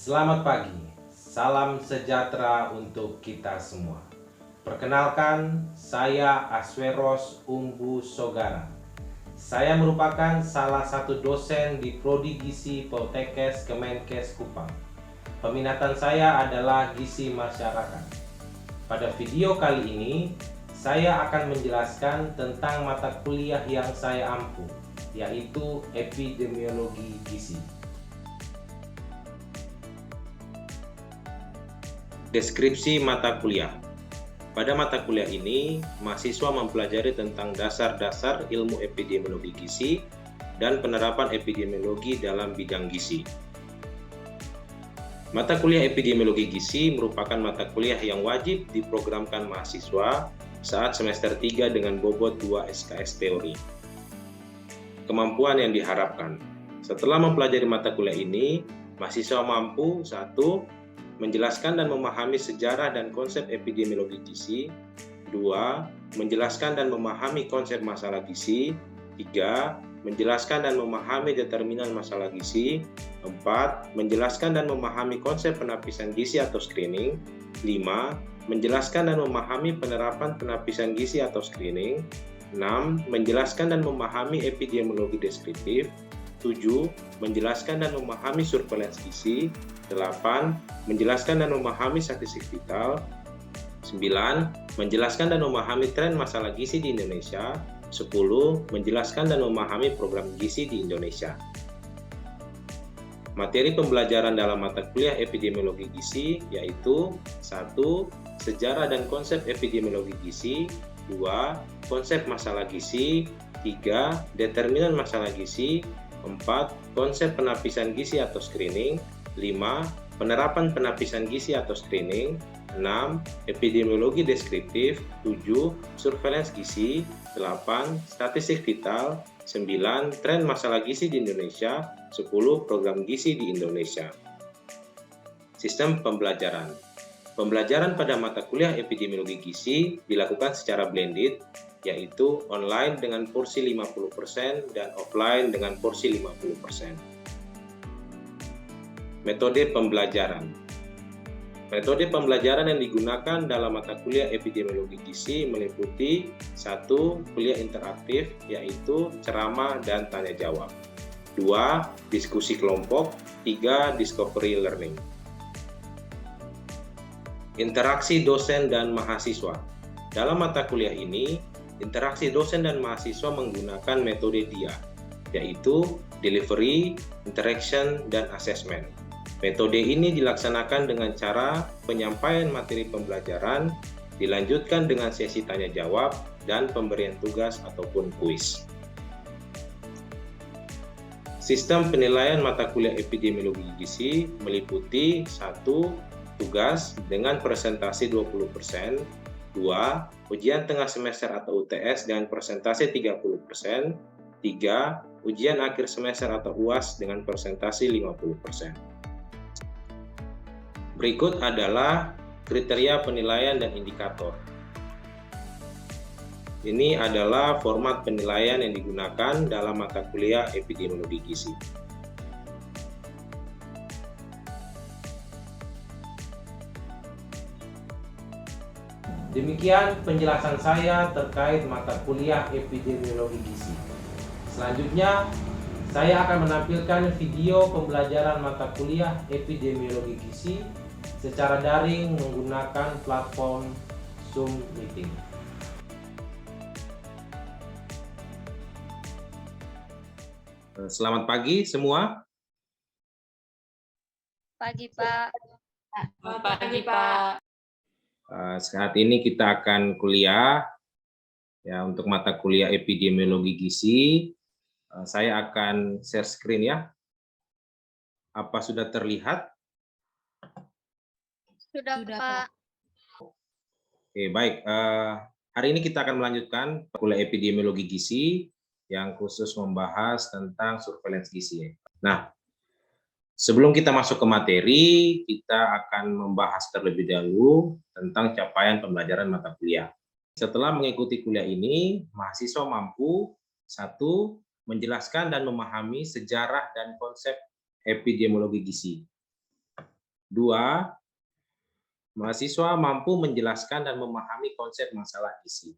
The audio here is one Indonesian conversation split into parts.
Selamat pagi, salam sejahtera untuk kita semua. Perkenalkan, saya Asweros Umbu Sogara. Saya merupakan salah satu dosen di Prodi Gizi Poltekkes Kemenkes Kupang. Peminatan saya adalah gizi masyarakat. Pada video kali ini, saya akan menjelaskan tentang mata kuliah yang saya ampu, yaitu epidemiologi gizi. Deskripsi mata kuliah. Pada mata kuliah ini, mahasiswa mempelajari tentang dasar-dasar ilmu epidemiologi gizi dan penerapan epidemiologi dalam bidang gizi. Mata kuliah epidemiologi gizi merupakan mata kuliah yang wajib diprogramkan mahasiswa saat semester 3 dengan bobot 2 SKS teori. Kemampuan yang diharapkan. Setelah mempelajari mata kuliah ini, mahasiswa mampu 1. Menjelaskan dan memahami sejarah dan konsep epidemiologi gizi. 2. Menjelaskan dan memahami konsep masalah gizi. 3. Menjelaskan dan memahami determinan masalah gizi. 4. Menjelaskan dan memahami konsep penapisan gizi atau screening. 5. Menjelaskan dan memahami penerapan penapisan gizi atau screening. 6. Menjelaskan dan memahami epidemiologi deskriptif. 7. Menjelaskan dan memahami surveillance gizi. 8. Menjelaskan dan memahami statistik vital. 9. Menjelaskan dan memahami tren masalah gizi di Indonesia. 10. Menjelaskan dan memahami program gizi di Indonesia. Materi pembelajaran dalam mata kuliah epidemiologi gizi yaitu 1. Sejarah dan konsep epidemiologi gizi. 2. Konsep masalah gizi. 3. Determinan masalah gizi. 4. Konsep penapisan gizi atau screening. 5. Penerapan penapisan gizi atau screening. 6. Epidemiologi deskriptif. 7. Surveillance gizi. 8. Statistik vital. 9. Tren masalah gizi di Indonesia. 10. Program gizi di Indonesia. Sistem pembelajaran. Pembelajaran pada mata kuliah epidemiologi gizi dilakukan secara blended, yaitu online dengan porsi 50% dan offline dengan porsi 50%. Metode pembelajaran. Metode pembelajaran yang digunakan dalam mata kuliah epidemiologi gizi meliputi 1. Kuliah interaktif, yaitu ceramah dan tanya jawab. 2. Diskusi kelompok. 3. Discovery learning. Interaksi dosen dan mahasiswa. Dalam mata kuliah ini, interaksi dosen dan mahasiswa menggunakan metode DIA, yaitu delivery, interaction, dan assessment. Metode ini dilaksanakan dengan cara penyampaian materi pembelajaran, dilanjutkan dengan sesi tanya jawab, dan pemberian tugas ataupun kuis. Sistem penilaian mata kuliah epidemiologi gizi meliputi 1. Tugas dengan presentasi 20%, 2. Ujian tengah semester atau UTS dengan presentasi 30%, 3. Ujian akhir semester atau UAS dengan presentasi 50%. Berikut adalah kriteria penilaian dan indikator. Ini adalah format penilaian yang digunakan dalam mata kuliah epidemiologi gizi. Demikian penjelasan saya terkait mata kuliah epidemiologi gizi. Selanjutnya, saya akan menampilkan video pembelajaran mata kuliah epidemiologi gizi secara daring menggunakan platform Zoom Meeting. Selamat pagi semua. Pagi, Pak. Selamat pagi, Pak. Saat ini kita akan kuliah ya untuk mata kuliah epidemiologi gizi. Saya akan share screen ya. Apa sudah terlihat? Sudah, Pak. Oke, baik. Hari ini kita akan melanjutkan kuliah epidemiologi gizi yang khusus membahas tentang surveillance gizi. Nah, sebelum kita masuk ke materi, kita akan membahas terlebih dahulu tentang capaian pembelajaran mata kuliah. Setelah mengikuti kuliah ini, mahasiswa mampu 1. Menjelaskan dan memahami sejarah dan konsep epidemiologi gizi. 2. Mahasiswa mampu menjelaskan dan memahami konsep masalah gizi.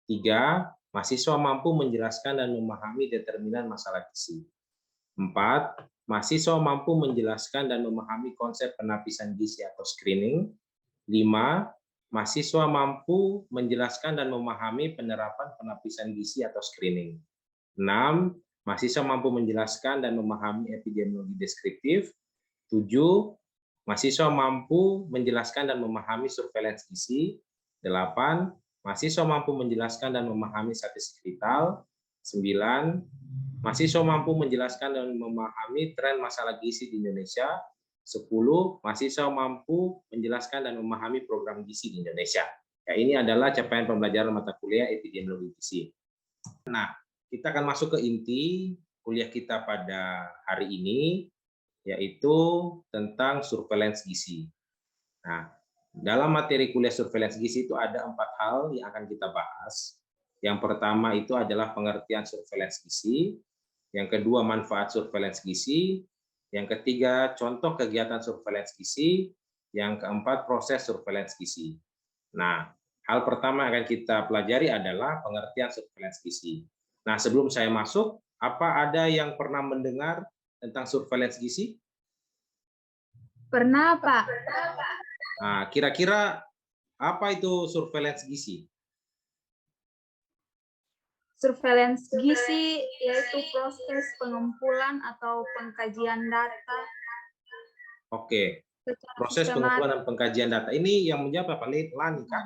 3. Mahasiswa mampu menjelaskan dan memahami determinan masalah gizi. 4. Mahasiswa mampu menjelaskan dan memahami konsep penapisan gizi atau screening. 5. Mahasiswa mampu menjelaskan dan memahami penerapan penapisan gizi atau screening. 6. Mahasiswa mampu menjelaskan dan memahami epidemiologi deskriptif. 7. Mahasiswa mampu menjelaskan dan memahami surveillance gizi. 8. Mahasiswa mampu menjelaskan dan memahami statistik vital. 9. Mahasiswa mampu menjelaskan dan memahami tren masalah gizi di Indonesia. 10. Mahasiswa mampu menjelaskan dan memahami program gizi di Indonesia. Ya, ini adalah capaian pembelajaran mata kuliah epidemiologi gizi. Nah, kita akan masuk ke inti kuliah kita pada hari ini, yaitu tentang surveillance gizi. Nah, dalam materi kuliah surveillance gizi itu ada 4 hal yang akan kita bahas. Yang pertama itu adalah pengertian surveillance gizi. Yang kedua, manfaat surveillance gizi. Yang ketiga, contoh kegiatan surveillance gizi. Yang keempat, proses surveillance gizi. Nah, hal pertama yang akan kita pelajari adalah pengertian surveillance gizi. Nah, sebelum saya masuk, apa ada yang pernah mendengar tentang surveillance gizi? Pernah, Pak. Nah, kira-kira apa itu surveillance gizi? Surveillance gizi yaitu proses pengumpulan atau pengkajian data Oke, secara proses pengumpulan dan pengkajian data. Ini yang menjawab apa? Lani, Kak?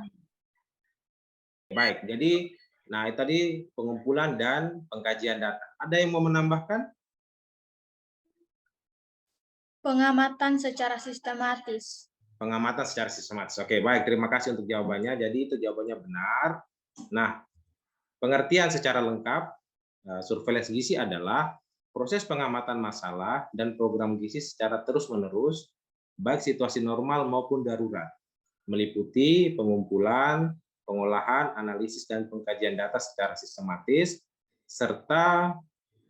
Baik, jadi nah itu tadi pengumpulan dan pengkajian data. Ada yang mau menambahkan? pengamatan secara sistematis. Pengamatan secara sistematis. Oke, baik. Terima kasih untuk jawabannya. Jadi itu jawabannya benar. Nah, pengertian secara lengkap surveillance gizi adalah proses pengamatan masalah dan program gizi secara terus-menerus, baik situasi normal maupun darurat, meliputi pengumpulan, pengolahan, analisis, dan pengkajian data secara sistematis, serta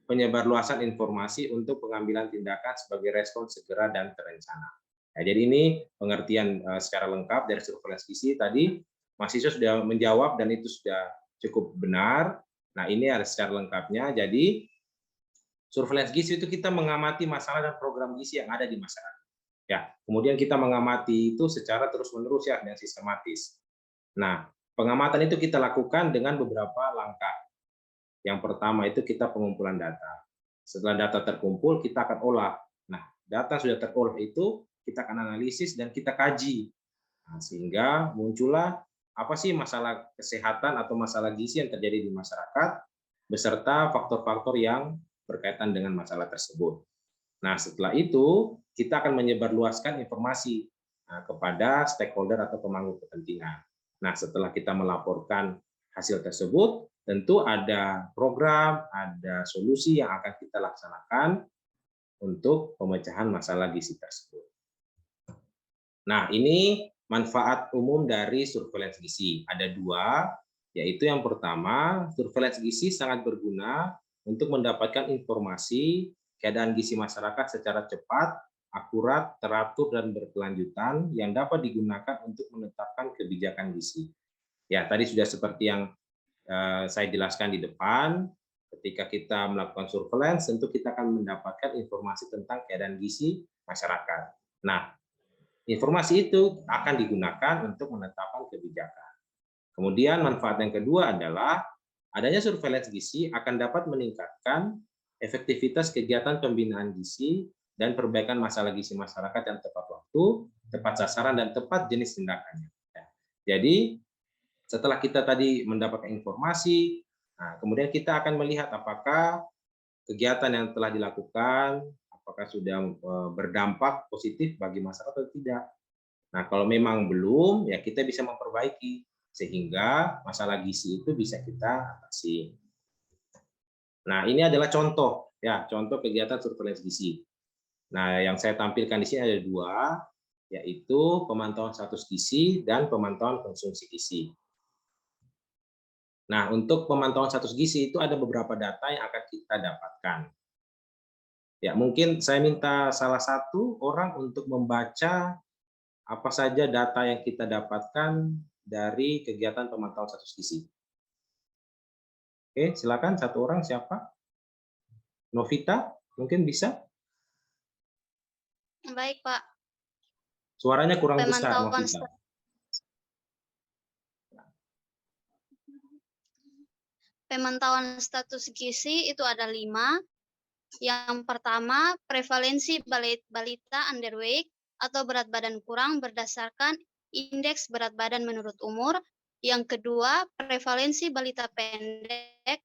penyebarluasan informasi untuk pengambilan tindakan sebagai respons segera dan terencana. Nah, jadi ini pengertian secara lengkap dari surveillance gizi. Tadi mahasiswa sudah menjawab dan itu sudah cukup benar. Nah, ini ada secara lengkapnya. Jadi surveillance gizi itu kita mengamati masalah dan program gizi yang ada di masyarakat. Ya, kemudian kita mengamati itu secara terus-menerus ya dan sistematis. Nah, pengamatan itu kita lakukan dengan beberapa langkah. Yang pertama itu kita pengumpulan data. Setelah data terkumpul, kita akan olah. Nah, data sudah terolah itu kita akan analisis dan kita kaji. Nah, sehingga muncullah apa sih masalah kesehatan atau masalah gizi yang terjadi di masyarakat beserta faktor-faktor yang berkaitan dengan masalah tersebut. Nah, setelah itu kita akan menyebarluaskan informasi kepada stakeholder atau pemangku kepentingan. Nah, setelah kita melaporkan hasil tersebut, tentu ada program, ada solusi yang akan kita laksanakan untuk pemecahan masalah gizi tersebut. Nah, ini manfaat umum dari surveillance gizi. Ada 2, yaitu yang pertama, surveillance gizi sangat berguna untuk mendapatkan informasi keadaan gizi masyarakat secara cepat, akurat, teratur, dan berkelanjutan yang dapat digunakan untuk menetapkan kebijakan gizi. Ya, tadi sudah seperti yang saya jelaskan di depan, ketika kita melakukan surveillance, tentu kita akan mendapatkan informasi tentang keadaan gizi masyarakat. Nah, informasi itu akan digunakan untuk menetapkan kebijakan. Kemudian manfaat yang kedua adalah adanya surveillance gizi akan dapat meningkatkan efektivitas kegiatan pembinaan gizi dan perbaikan masalah gizi masyarakat yang tepat waktu, tepat sasaran, dan tepat jenis tindakannya. Jadi, setelah kita tadi mendapatkan informasi, kemudian kita akan melihat apakah kegiatan yang telah dilakukan apakah sudah berdampak positif bagi masyarakat atau tidak. Nah, kalau memang belum, ya kita bisa memperbaiki sehingga masalah gizi itu bisa kita atasi. Nah, ini adalah contoh contoh kegiatan surveillance gizi. Nah, yang saya tampilkan di sini ada 2, yaitu pemantauan status gizi dan pemantauan konsumsi gizi. Nah, untuk pemantauan status gizi itu ada beberapa data yang akan kita dapatkan. Ya, mungkin saya minta salah satu orang untuk membaca apa saja data yang kita dapatkan dari kegiatan pemantauan status gizi. Oke, silakan satu orang siapa? Novita, mungkin bisa? Baik, Pak. Suaranya kurang besar, Pemantauan Novita. Pemantauan status gizi itu ada 5. Yang pertama, prevalensi balita underweight atau berat badan kurang berdasarkan indeks berat badan menurut umur. Yang kedua, prevalensi balita pendek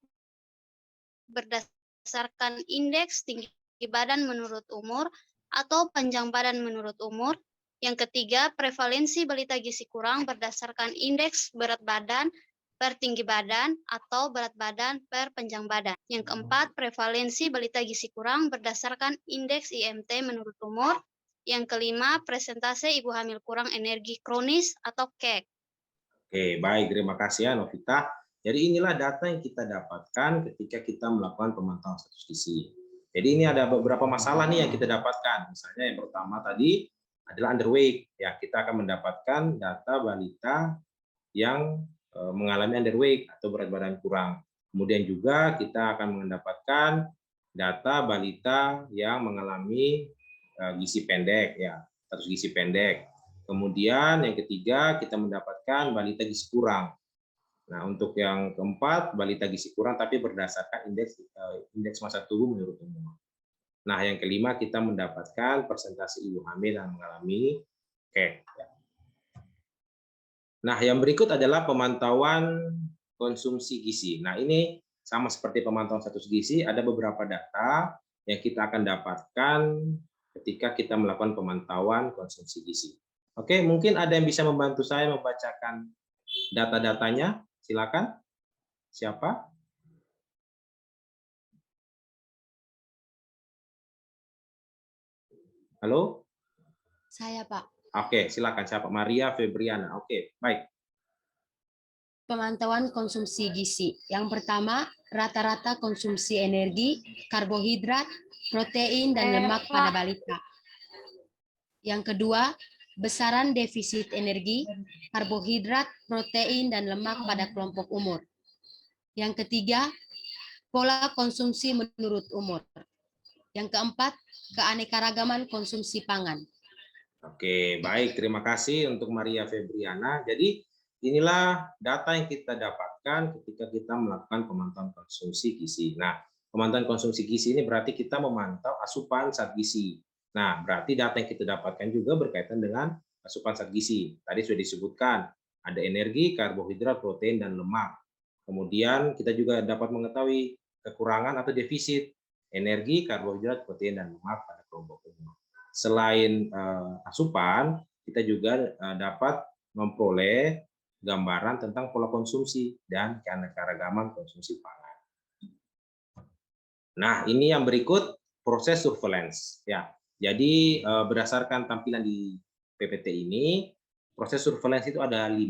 berdasarkan indeks tinggi badan menurut umur atau panjang badan menurut umur. Yang ketiga, prevalensi balita gizi kurang berdasarkan indeks berat badan per tinggi badan atau berat badan per panjang badan. Yang keempat, prevalensi balita gizi kurang berdasarkan indeks IMT menurut umur. Yang kelima, presentase ibu hamil kurang energi kronis atau KEK. Oke, baik, terima kasih ya Novita. Jadi inilah data yang kita dapatkan ketika kita melakukan pemantauan status gizi. Jadi ini ada beberapa masalah nih yang kita dapatkan. Misalnya yang pertama tadi adalah underweight. Ya, kita akan mendapatkan data balita yang mengalami underweight atau berat badan kurang. Kemudian juga kita akan mendapatkan data balita yang mengalami gizi pendek, ya, status gizi pendek. Kemudian yang ketiga kita mendapatkan balita gizi kurang. Nah, untuk yang keempat balita gizi kurang tapi berdasarkan indeks massa tubuh menurut umur. Nah, yang kelima kita mendapatkan persentase ibu hamil yang mengalami KEK. Nah, yang berikut adalah pemantauan konsumsi gizi. Nah, ini sama seperti pemantauan status gizi, ada beberapa data yang kita akan dapatkan ketika kita melakukan pemantauan konsumsi gizi. Oke, mungkin ada yang bisa membantu saya membacakan data-datanya. Silakan. Siapa? Halo? Saya, Pak. Oke, silakan. Siapa? Maria Febriana. Oke, baik. Pemantauan konsumsi gizi. Yang pertama, rata-rata konsumsi energi, karbohidrat, protein, dan lemak pada balita. Yang kedua, besaran defisit energi, karbohidrat, protein, dan lemak pada kelompok umur. Yang ketiga, pola konsumsi menurut umur. Yang keempat, keanekaragaman konsumsi pangan. Oke, baik. Terima kasih untuk Maria Febriana. Jadi, inilah data yang kita dapatkan ketika kita melakukan pemantauan konsumsi gizi. Nah, pemantauan konsumsi gizi ini berarti kita memantau asupan zat gizi. Nah, berarti data yang kita dapatkan juga berkaitan dengan asupan zat gizi. Tadi sudah disebutkan, ada energi, karbohidrat, protein, dan lemak. Kemudian kita juga dapat mengetahui kekurangan atau defisit energi, karbohidrat, protein, dan lemak pada kelompok umur. Selain asupan, kita juga dapat memperoleh gambaran tentang pola konsumsi dan keanekaragaman konsumsi pangan. Nah, ini yang berikut proses surveillance. Ya, jadi berdasarkan tampilan di PPT ini, proses surveillance itu ada 5.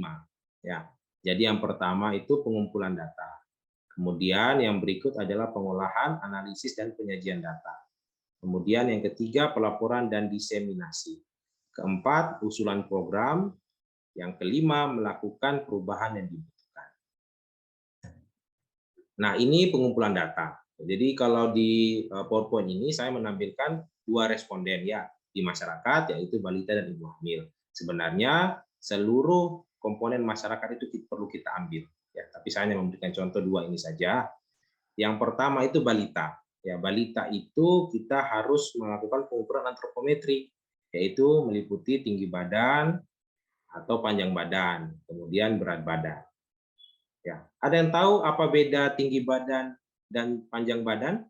Ya, jadi yang pertama itu pengumpulan data. Kemudian yang berikut adalah pengolahan, analisis, dan penyajian data. Kemudian yang ketiga, pelaporan dan diseminasi. Keempat, usulan program. Yang kelima, melakukan perubahan yang dibutuhkan. Nah, ini pengumpulan data. Jadi kalau di PowerPoint ini saya menampilkan 2 responden ya di masyarakat, yaitu balita dan ibu hamil. Sebenarnya seluruh komponen masyarakat itu perlu kita ambil. Ya, tapi saya hanya memberikan contoh 2 ini saja. Yang pertama itu balita. Ya, balita itu kita harus melakukan pengukuran antropometri, yaitu meliputi tinggi badan atau panjang badan, kemudian berat badan. Ya, ada yang tahu apa beda tinggi badan dan panjang badan?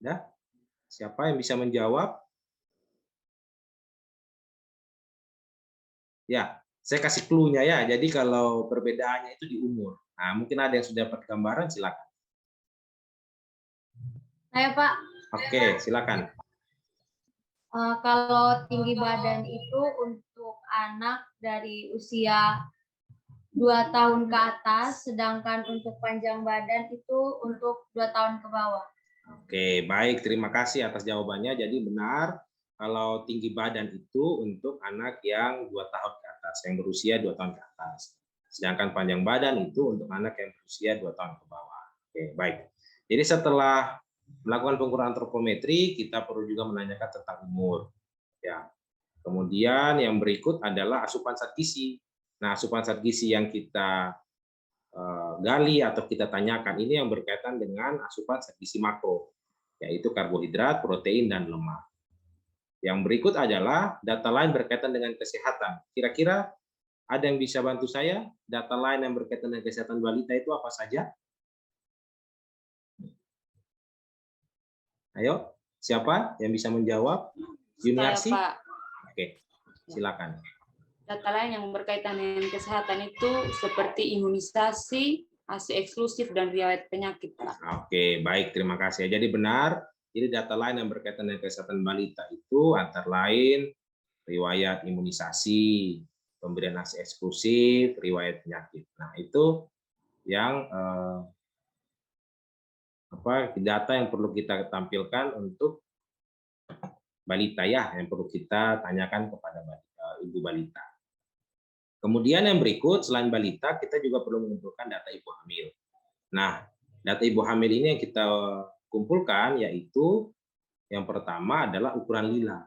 Ya, siapa yang bisa menjawab? Ya, saya kasih clue-nya ya. Jadi kalau perbedaannya itu di umur. Nah, mungkin ada yang sudah dapat gambaran, silakan. Saya, Pak. Oke, silakan. Kalau tinggi badan itu untuk anak dari usia 2 tahun ke atas, sedangkan untuk panjang badan itu untuk 2 tahun ke bawah. Oke, baik. Terima kasih atas jawabannya. Jadi benar kalau tinggi badan itu untuk anak yang 2 tahun ke atas, yang berusia 2 tahun ke atas. Sedangkan panjang badan itu untuk anak yang berusia 2 tahun ke bawah. Oke, baik. Jadi setelah melakukan pengukuran antropometri, kita perlu juga menanyakan tentang umur. Ya. Kemudian yang berikut adalah asupan zat gizi. Nah, asupan zat gizi yang kita gali atau kita tanyakan ini yang berkaitan dengan asupan zat gizi makro, yaitu karbohidrat, protein, dan lemak. Yang berikut adalah data lain berkaitan dengan kesehatan. Kira-kira ada yang bisa bantu saya? Data lain yang berkaitan dengan kesehatan balita itu apa saja? Ayo, siapa yang bisa menjawab? Yuniarsi? Saya, Pak. Oke, silakan. Data lain yang berkaitan dengan kesehatan itu seperti imunisasi, ASI eksklusif, dan riwayat penyakit, Pak. Oke, baik. Terima kasih. Jadi benar, jadi data lain yang berkaitan dengan kesehatan balita itu antara lain riwayat imunisasi, pemberian ASI eksklusif, riwayat penyakit. Nah, itu yang data yang perlu kita tampilkan untuk balita ya, yang perlu kita tanyakan kepada ibu balita. Kemudian yang berikut, selain balita, kita juga perlu mengumpulkan data ibu hamil. Nah, data ibu hamil ini yang kita kumpulkan yaitu yang pertama adalah ukuran lila.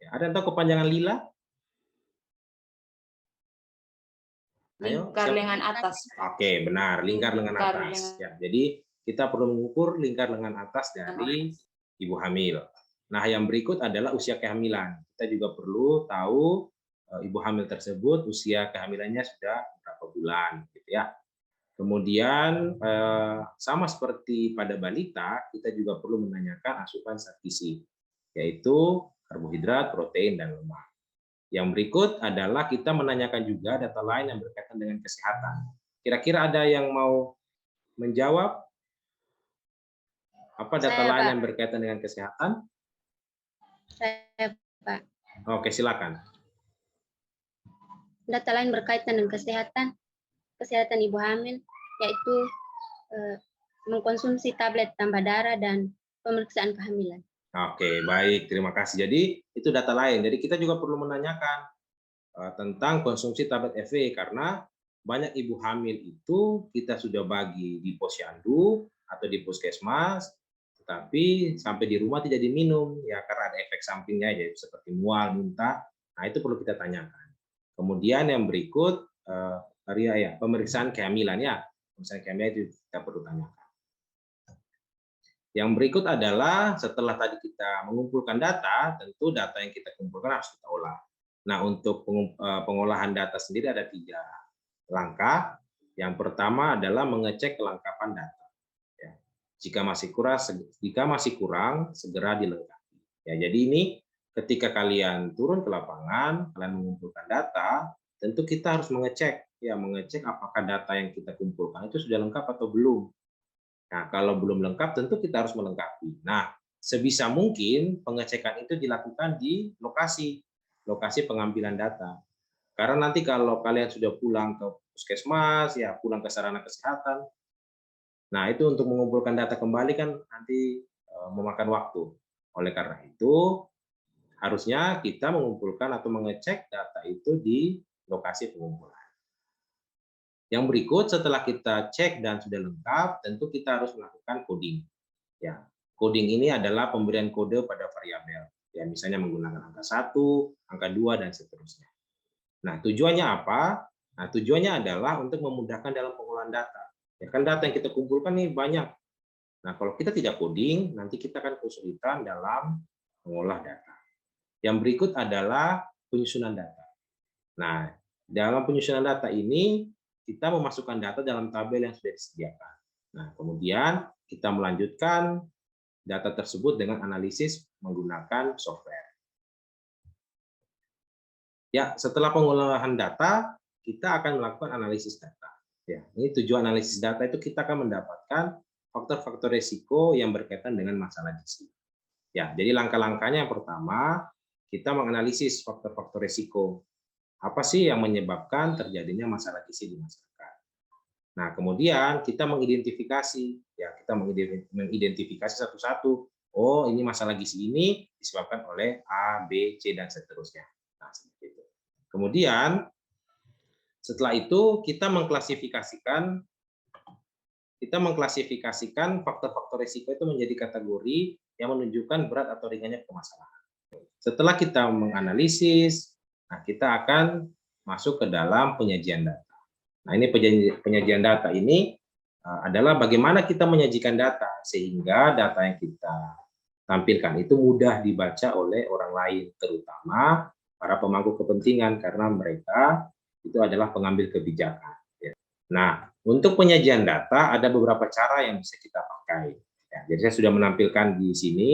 Ya, ada yang tahu kepanjangan lila? Ayo, Lingkar lengan atas. Oke, benar, lingkar lengan atas. Ya, jadi kita perlu mengukur lingkar lengan atas dari ibu hamil. Nah, yang berikut adalah usia kehamilan. Kita juga perlu tahu ibu hamil tersebut usia kehamilannya sudah berapa bulan, gitu ya. Kemudian sama seperti pada balita, kita juga perlu menanyakan asupan zat gizi, yaitu karbohidrat, protein, dan lemak. Yang berikut adalah kita menanyakan juga data lain yang berkaitan dengan kesehatan. Kira-kira ada yang mau menjawab? Apa data lain yang berkaitan dengan kesehatan? Saya, Pak. Oke, silakan. Data lain berkaitan dengan kesehatan ibu hamil, yaitu mengkonsumsi tablet tambah darah dan pemeriksaan kehamilan. Oke, baik. Terima kasih. Jadi, itu data lain. Jadi, kita juga perlu menanyakan tentang konsumsi tablet EV, karena banyak ibu hamil itu kita sudah bagi di posyandu atau di puskesmas, tetapi sampai di rumah tidak diminum, ya karena ada efek sampingnya, yaitu seperti mual, muntah. Nah, itu perlu kita tanyakan. Kemudian yang berikut, pemeriksaan kehamilan ya. Pemeriksaan kehamilan itu kita perlu tanyakan. Yang berikut adalah setelah tadi kita mengumpulkan data, tentu data yang kita kumpulkan harus kita olah. Nah, untuk pengolahan data sendiri ada 3 langkah. Yang pertama adalah mengecek kelengkapan data. Ya. Jika masih kurang, segera dilengkapi. Ya, jadi ini ketika kalian turun ke lapangan, kalian mengumpulkan data, tentu kita harus mengecek apakah data yang kita kumpulkan itu sudah lengkap atau belum. Nah, kalau belum lengkap, tentu kita harus melengkapi. Nah, sebisa mungkin pengecekan itu dilakukan di lokasi pengambilan data. Karena nanti kalau kalian sudah pulang ke puskesmas, ya pulang ke sarana kesehatan, nah itu untuk mengumpulkan data kembali kan nanti memakan waktu. Oleh karena itu, harusnya kita mengumpulkan atau mengecek data itu di lokasi pengumpulan. Yang berikut, setelah kita cek dan sudah lengkap, tentu kita harus melakukan coding. Ya, coding ini adalah pemberian kode pada variabel. Ya, misalnya menggunakan angka 1, angka 2, dan seterusnya. Nah, tujuannya apa? Nah, tujuannya adalah untuk memudahkan dalam pengolahan data. Ya kan data yang kita kumpulkan nih banyak. Nah, kalau kita tidak coding, nanti kita akan kesulitan dalam mengolah data. Yang berikut adalah penyusunan data. Nah, dalam penyusunan data ini, kita memasukkan data dalam tabel yang sudah disediakan. Nah, kemudian kita melanjutkan data tersebut dengan analisis menggunakan software. Ya, setelah pengolahan data, kita akan melakukan analisis data. Ya, ini tujuan analisis data itu kita akan mendapatkan faktor-faktor risiko yang berkaitan dengan masalah gizi. Ya, jadi langkah-langkahnya yang pertama, kita menganalisis faktor-faktor risiko. Apa sih yang menyebabkan terjadinya masalah gizi di masyarakat? Nah, kemudian kita mengidentifikasi, ya kita mengidentifikasi satu-satu. Oh, ini masalah gizi ini disebabkan oleh A, B, C, dan seterusnya. Nah, seperti itu. Kemudian setelah itu kita mengklasifikasikan faktor-faktor risiko itu menjadi kategori yang menunjukkan berat atau ringannya permasalahan. Setelah kita menganalisis, nah kita akan masuk ke dalam penyajian data. Nah, ini penyajian data ini adalah bagaimana kita menyajikan data sehingga data yang kita tampilkan itu mudah dibaca oleh orang lain, terutama para pemangku kepentingan karena mereka itu adalah pengambil kebijakan. Nah, untuk penyajian data ada beberapa cara yang bisa kita pakai. Ya, jadi saya sudah menampilkan di sini.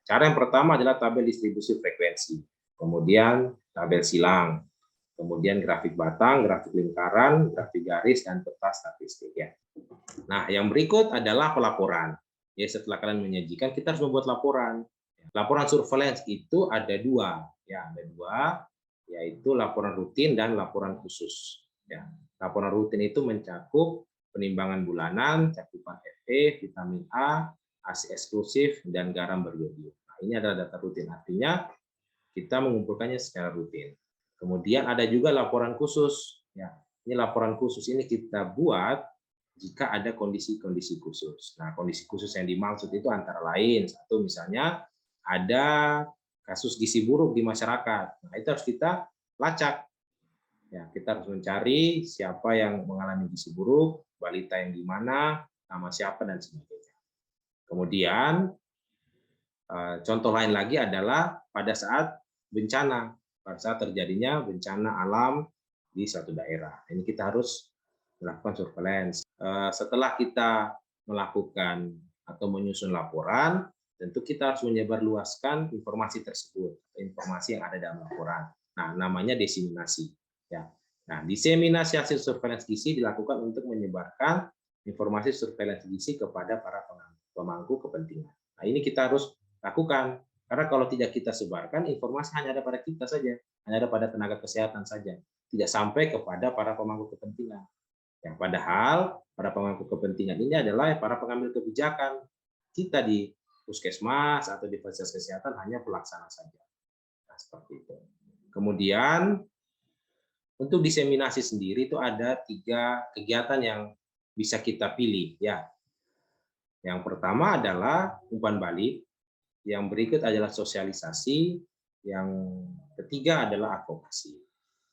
Cara yang pertama adalah tabel distribusi frekuensi, kemudian tabel silang, kemudian grafik batang, grafik lingkaran, grafik garis, dan peta statistik. Ya. Nah, yang berikut adalah pelaporan. Ya, setelah kalian menyajikan, kita harus membuat laporan. Laporan surveillance itu ada dua, yaitu laporan rutin dan laporan khusus. Ya. Laporan rutin itu mencakup penimbangan bulanan, cakupan Fe, vitamin A, ASI eksklusif, dan garam beriodium. Nah, ini adalah data rutin, artinya kita mengumpulkannya secara rutin. Kemudian ada juga laporan khusus. Ya, ini laporan khusus ini kita buat jika ada kondisi-kondisi khusus. Nah, kondisi khusus yang dimaksud itu antara lain, satu misalnya ada kasus gizi buruk di masyarakat. Nah, itu harus kita lacak. Ya, kita harus mencari siapa yang mengalami gizi buruk, balita yang di mana, nama siapa, dan sebagainya. Kemudian, contoh lain lagi adalah pada saat bencana, pada saat terjadinya bencana alam di suatu daerah. Ini kita harus melakukan surveillance. Setelah kita melakukan atau menyusun laporan, tentu kita harus menyebarluaskan informasi tersebut, informasi yang ada dalam laporan. Nah, namanya diseminasi. Ya. Nah, diseminasi hasil surveillance gizi dilakukan untuk menyebarkan informasi surveillance gizi kepada para pemangku kepentingan. Nah, ini kita harus lakukan. Karena kalau tidak kita sebarkan, informasi hanya ada pada kita saja, hanya ada pada tenaga kesehatan saja, tidak sampai kepada para pemangku kepentingan. Yang padahal para pemangku kepentingan ini adalah para pengambil kebijakan. Kita di puskesmas atau di fasilitas kesehatan hanya pelaksana saja. Nah, seperti itu. Kemudian untuk diseminasi sendiri itu ada 3 kegiatan yang bisa kita pilih. Ya. Yang pertama adalah umpan balik, yang berikut adalah sosialisasi, yang ketiga adalah advokasi.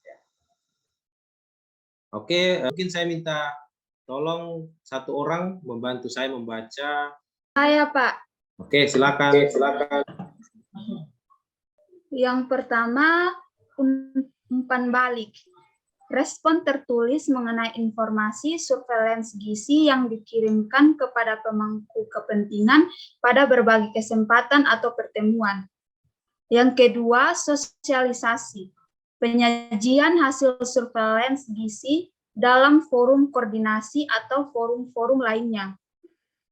Ya. Oke, mungkin saya minta tolong satu orang membantu saya membaca. Saya, Pak. Oke, silakan. Yang pertama, umpan balik. Respon tertulis mengenai informasi surveillance gizi yang dikirimkan kepada pemangku kepentingan pada berbagai kesempatan atau pertemuan. Yang kedua, sosialisasi. Penyajian hasil surveillance gizi dalam forum koordinasi atau forum-forum lainnya.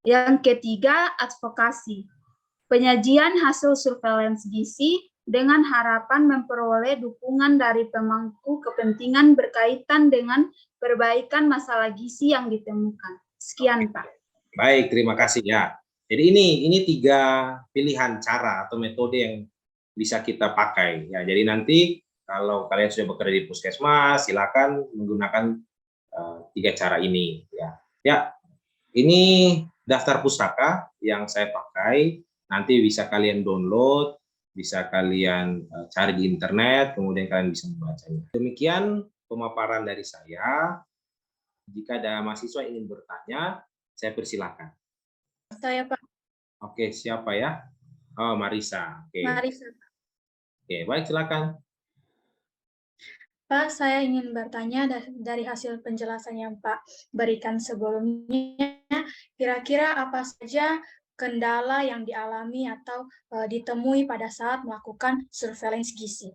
Yang ketiga, advokasi. Penyajian hasil surveillance gizi dengan harapan memperoleh dukungan dari pemangku kepentingan berkaitan dengan perbaikan masalah gizi yang ditemukan. Sekian, Pak. Baik, terima kasih ya. Jadi ini 3 pilihan cara atau metode yang bisa kita pakai. Ya, jadi nanti kalau kalian sudah bekerja di puskesmas, silakan menggunakan 3 cara ini. Ya, ini daftar pustaka yang saya pakai. Nanti bisa kalian download, bisa kalian cari di internet, kemudian kalian bisa membacanya. Demikian pemaparan dari saya. Jika ada mahasiswa yang ingin bertanya, saya persilakan. Saya, Pak. Oke, siapa ya? Oh, Marisa. Oke. Marisa. Oke, baik, silakan. Pak, saya ingin bertanya dari hasil penjelasan yang Pak berikan sebelumnya, kira-kira apa saja kendala yang dialami atau ditemui pada saat melakukan surveillance gizi?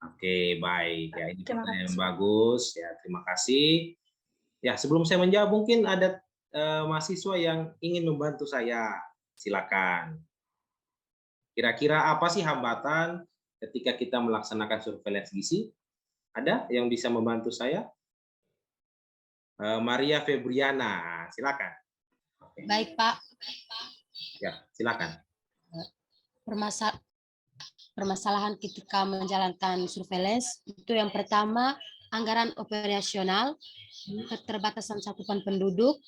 Oke, baik. Ya, ini Terima pertanyaan yang kasih. bagus. Ya, terima kasih. Ya, sebelum saya menjawab, mungkin ada mahasiswa yang ingin membantu saya. Silakan. Kira-kira apa sih hambatan ketika kita melaksanakan surveillance gizi? Ada yang bisa membantu saya? Maria Febriana, silakan. Oke. Baik, Pak. Ya, silakan. Permasalahan ketika menjalankan surveillance itu yang pertama anggaran operasional, keterbatasan cakupan penduduk,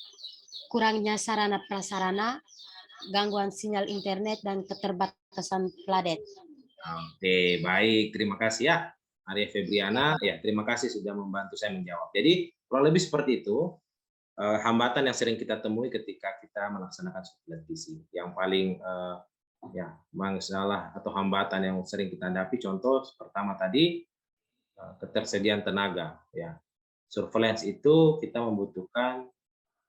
kurangnya sarana prasarana, gangguan sinyal internet dan keterbatasan pladet. Oke, baik. Terima kasih ya, Maria Febriana. Ya, terima kasih sudah membantu saya menjawab. Jadi kurang lebih seperti itu hambatan yang sering kita temui ketika kita melaksanakan surveillance gizi. Yang paling ya masalah atau hambatan yang sering kita hadapi, contoh pertama tadi ketersediaan tenaga. Ya, surveillance itu kita membutuhkan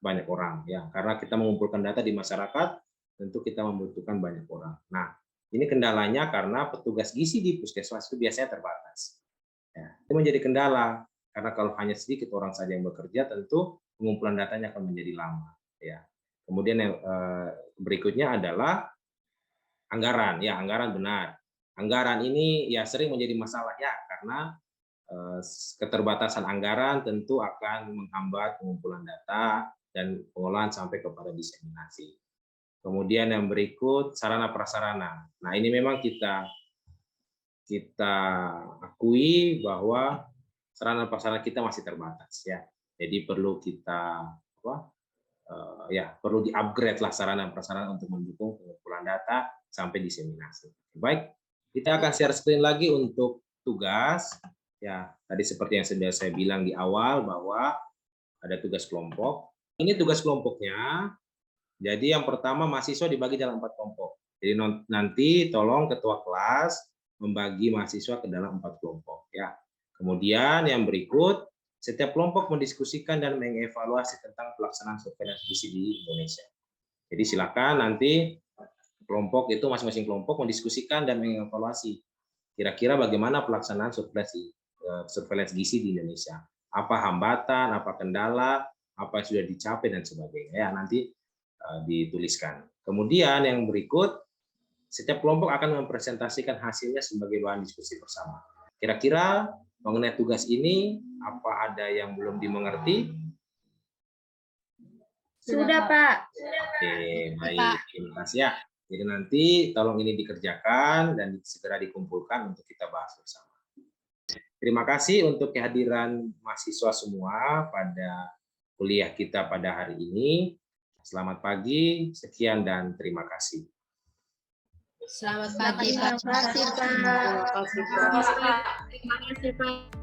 banyak orang, ya, karena kita mengumpulkan data di masyarakat, tentu kita membutuhkan banyak orang. Nah, ini kendalanya karena petugas gizi di puskesmas itu biasanya terbatas. Ya, itu menjadi kendala karena kalau hanya sedikit orang saja yang bekerja, tentu pengumpulan datanya akan menjadi lama. Ya. Kemudian yang berikutnya adalah anggaran. Ya, anggaran benar. Anggaran ini ya sering menjadi masalah ya karena keterbatasan anggaran tentu akan menghambat pengumpulan data dan pengolahan sampai kepada diseminasi. Kemudian yang berikut sarana prasarana. Nah, ini memang kita akui bahwa sarana prasarana kita masih terbatas ya. Jadi perlu kita perlu di-upgrade lah sarana prasarana untuk mendukung pengumpulan data sampai diseminasi. Baik, kita akan share screen lagi untuk tugas. Ya, tadi seperti yang sudah saya bilang di awal bahwa ada tugas kelompok. Ini tugas kelompoknya. Jadi yang pertama mahasiswa dibagi dalam 4 kelompok. Jadi nanti tolong ketua kelas membagi mahasiswa ke dalam 4 kelompok ya. Kemudian yang berikut, setiap kelompok mendiskusikan dan mengevaluasi tentang pelaksanaan surveillance gizi di Indonesia. Jadi silakan nanti kelompok itu masing-masing kelompok mendiskusikan dan mengevaluasi kira-kira bagaimana pelaksanaan surveillance gizi di Indonesia. Apa hambatan, apa kendala, apa yang sudah dicapai dan sebagainya. Ya, nanti dituliskan. Kemudian yang berikut, setiap kelompok akan mempresentasikan hasilnya sebagai bahan diskusi bersama. Kira-kira mengenai tugas ini, apa ada yang belum dimengerti? Sudah, Pak. Oke, baik. Terima kasih ya. Jadi nanti tolong ini dikerjakan dan segera dikumpulkan untuk kita bahas bersama. Terima kasih untuk kehadiran mahasiswa semua pada kuliah kita pada hari ini. Selamat pagi, sekian dan terima kasih. Selamat pagi, Pak. Terima kasih, Pak. Terima kasih, Pak. Terima kasih, Pak.